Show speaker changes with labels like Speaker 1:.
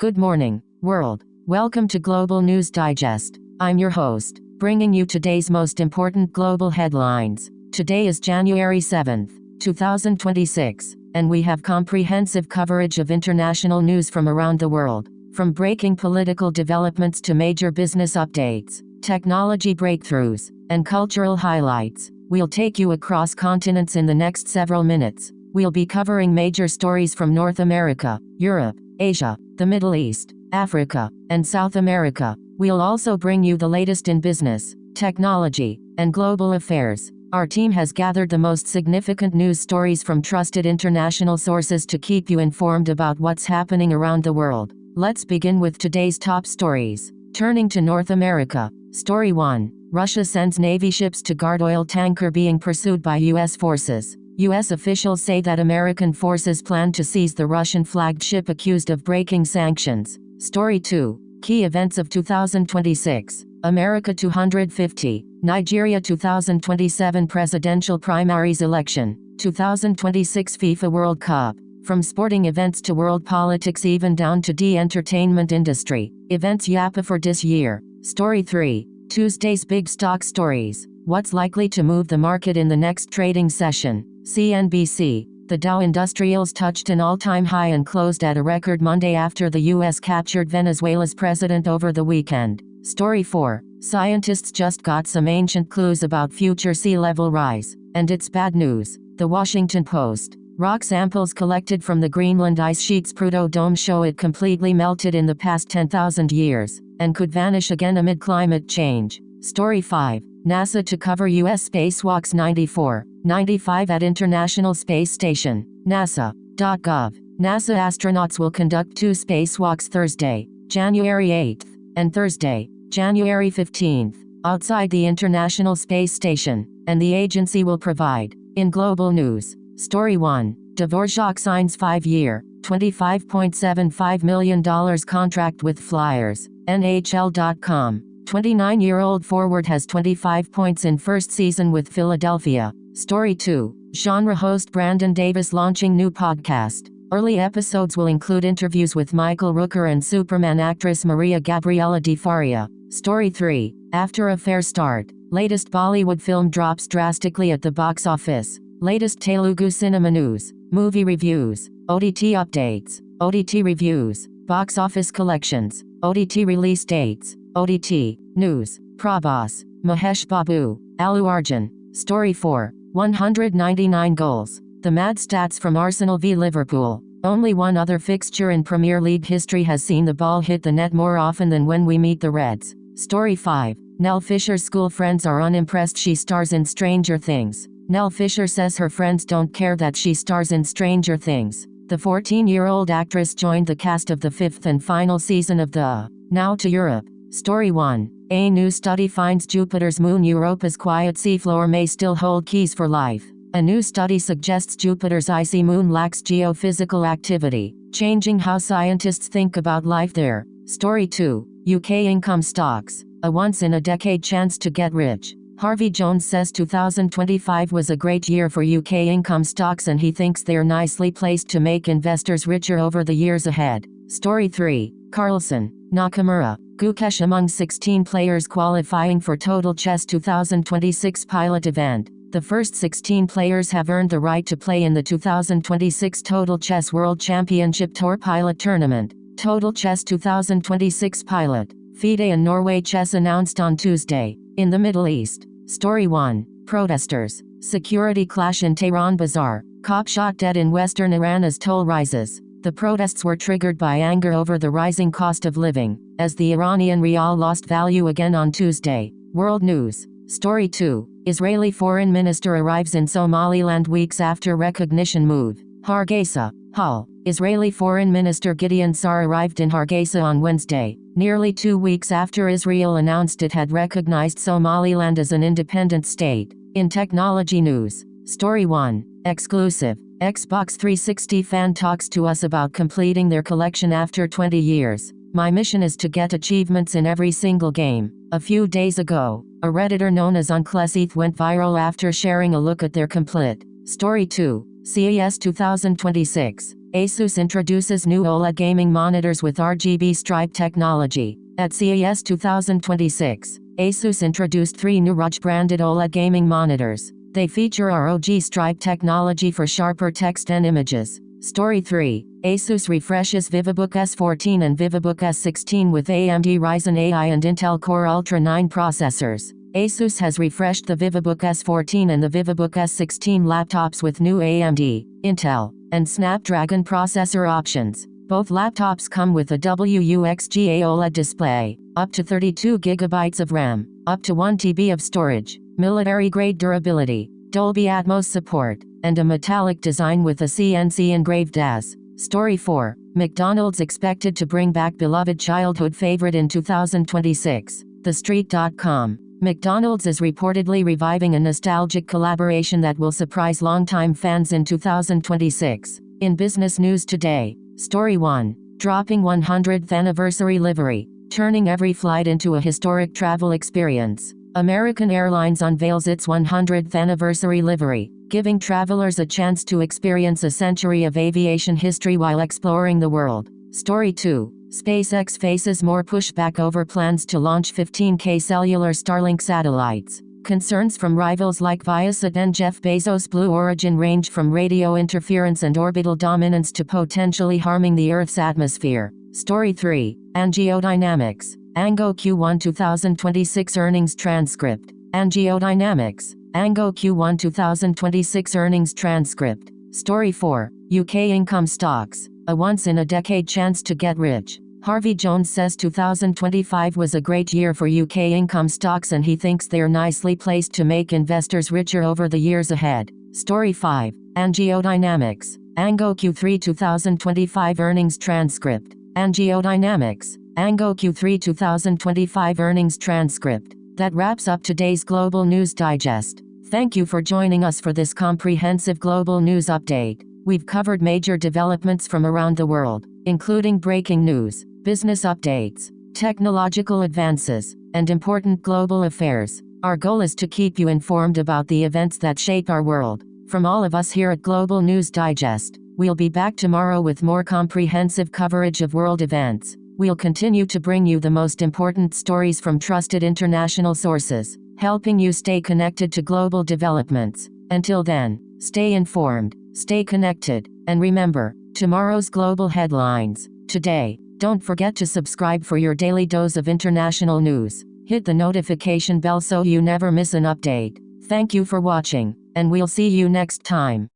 Speaker 1: Good morning, world. Welcome to Global News Digest. I'm your host, bringing you today's most important global headlines. Today is January 7th, 2026, and we have comprehensive coverage of international news from around the world, from breaking political developments to major business updates, technology breakthroughs, and cultural highlights. We'll take you across continents in the next several minutes. We'll be covering major stories from North America, Europe, Asia, the Middle East, Africa, and South America. We'll also bring you the latest in business, technology, and global affairs. Our team has gathered the most significant news stories from trusted international sources to keep you informed about what's happening around the world. Let's begin with today's top stories. Turning to North America. Story 1. Russia sends Navy ships to guard oil tanker being pursued by U.S. forces. U.S. officials say that American forces plan to seize the Russian-flagged ship accused of breaking sanctions. Story 2. Key events of 2026. America 250. Nigeria 2027 presidential primaries election. 2026 FIFA World Cup. From sporting events to world politics even down to the entertainment industry. Events yappa for this year. Story 3. Tuesday's big stock stories. What's likely to move the market in the next trading session? CNBC. The Dow Industrials touched an all-time high and closed at a record Monday after the U.S. captured Venezuela's president over the weekend. Story 4. Scientists just got some ancient clues about future sea level rise. And it's bad news. The Washington Post. Rock samples collected from the Greenland ice sheet's Prudhoe Dome show it completely melted in the past 10,000 years, and could vanish again amid climate change. Story 5. NASA to cover U.S. spacewalks 94-95 at International Space Station. NASA.gov. NASA astronauts will conduct 2 spacewalks Thursday, January 8th, and Thursday, January 15th, outside the International Space Station, and the agency will provide. In global news. Story 1. Dvorak signs 5-year, $25.75 million contract with Flyers. NHL.com. 29-year-old forward has 25 points in first season with Philadelphia. Story 2. Genre host Brandon Davis launching new podcast. Early episodes will include interviews with Michael Rooker and Superman actress Maria Gabriela Di Faria. Story 3. After a fair start, latest Bollywood film drops drastically at the box office. Latest Telugu cinema news, movie reviews, OTT updates, OTT reviews, box office collections, OTT release dates, OTT news. Prabhas, Mahesh Babu, Allu Arjun. Story 4. 199 goals. The mad stats from Arsenal v Liverpool. Only one other fixture in Premier League history has seen the ball hit the net more often than when we meet the Reds. Story 5. Nell Fisher's school friends are unimpressed she stars in Stranger Things. Nell Fisher says her friends don't care that she stars in Stranger Things. The 14-year-old actress joined the cast of the 5th and final season of the Now to Europe. Story 1. A new study finds Jupiter's moon Europa's quiet seafloor may still hold keys for life. A new study suggests Jupiter's icy moon lacks geophysical activity, changing how scientists think about life there. Story 2. UK income stocks. A once-in-a-decade chance to get rich. Harvey Jones says 2025 was a great year for UK income stocks and he thinks they're nicely placed to make investors richer over the years ahead. Story 3. Carlsen, Nakamura, Gukesh among 16 players qualifying for Total Chess 2026 pilot event. The first 16 players have earned the right to play in the 2026 Total Chess World Championship Tour Pilot Tournament. Total Chess 2026 Pilot. FIDE and Norway Chess announced on Tuesday. In the Middle East. Story 1. Protesters. Security clash in Tehran Bazaar. Cop shot dead in western Iran as toll rises. The protests were triggered by anger over the rising cost of living, as the Iranian rial lost value again on Tuesday. World News. Story 2. Israeli foreign minister arrives in Somaliland weeks after recognition move. Hargeisa, Hull. Israeli Foreign Minister Gideon Sa'ar arrived in Hargeisa on Wednesday, nearly 2 weeks after Israel announced it had recognized Somaliland as an independent state. In technology news. Story 1. Exclusive. Xbox 360 fan talks to us about completing their collection after 20 years. My mission is to get achievements in every single game. A few days ago, a Redditor known as Uncleseth went viral after sharing a look at their complete. Story 2. CES 2026. Asus introduces new OLED gaming monitors with RGB stripe technology. At CES 2026, Asus introduced 3 new ROG-branded OLED gaming monitors. They feature ROG stripe technology for sharper text and images. Story 3. Asus refreshes VivoBook S14 and VivoBook S16 with AMD Ryzen AI and Intel Core Ultra 9 processors. Asus has refreshed the VivoBook S14 and the VivoBook S16 laptops with new AMD, Intel, and Snapdragon processor options. Both laptops come with a WUXGA OLED display, up to 32 GB of RAM, up to 1 TB of storage, military-grade durability, Dolby Atmos support, and a metallic design with a CNC engraved DAS. Story 4. McDonald's expected to bring back beloved childhood favorite in 2026. TheStreet.com. McDonald's is reportedly reviving a nostalgic collaboration that will surprise longtime fans in 2026. In business news today, Story 1. Dropping 100th anniversary livery, turning every flight into a historic travel experience. American Airlines unveils its 100th anniversary livery, giving travelers a chance to experience a century of aviation history while exploring the world. Story 2. SpaceX faces more pushback over plans to launch 15K cellular Starlink satellites. Concerns from rivals like Viasat and Jeff Bezos' Blue Origin range from radio interference and orbital dominance to potentially harming the Earth's atmosphere. Story 3. Angiodynamics. Ango Q1 2026 earnings transcript. Angiodynamics. Ango Q1 2026 earnings transcript. Story 4. UK income stocks. A once-in-a-decade chance to get rich. Harvey Jones says 2025 was a great year for UK income stocks and he thinks they're nicely placed to make investors richer over the years ahead. Story 5. Angiodynamics. Ango Q3 2025 earnings transcript. Angiodynamics. Ango Q3 2025 earnings transcript. That wraps up today's Global News Digest. Thank you for joining us for this comprehensive global news update. We've covered major developments from around the world, including breaking news, business updates, technological advances, and important global affairs. Our goal is to keep you informed about the events that shape our world. From all of us here at Global News Digest, we'll be back tomorrow with more comprehensive coverage of world events. We'll continue to bring you the most important stories from trusted international sources, helping you stay connected to global developments. Until then, stay informed, stay connected, and remember, tomorrow's global headlines. Today, don't forget to subscribe for your daily dose of international news. Hit the notification bell so you never miss an update. Thank you for watching, and we'll see you next time.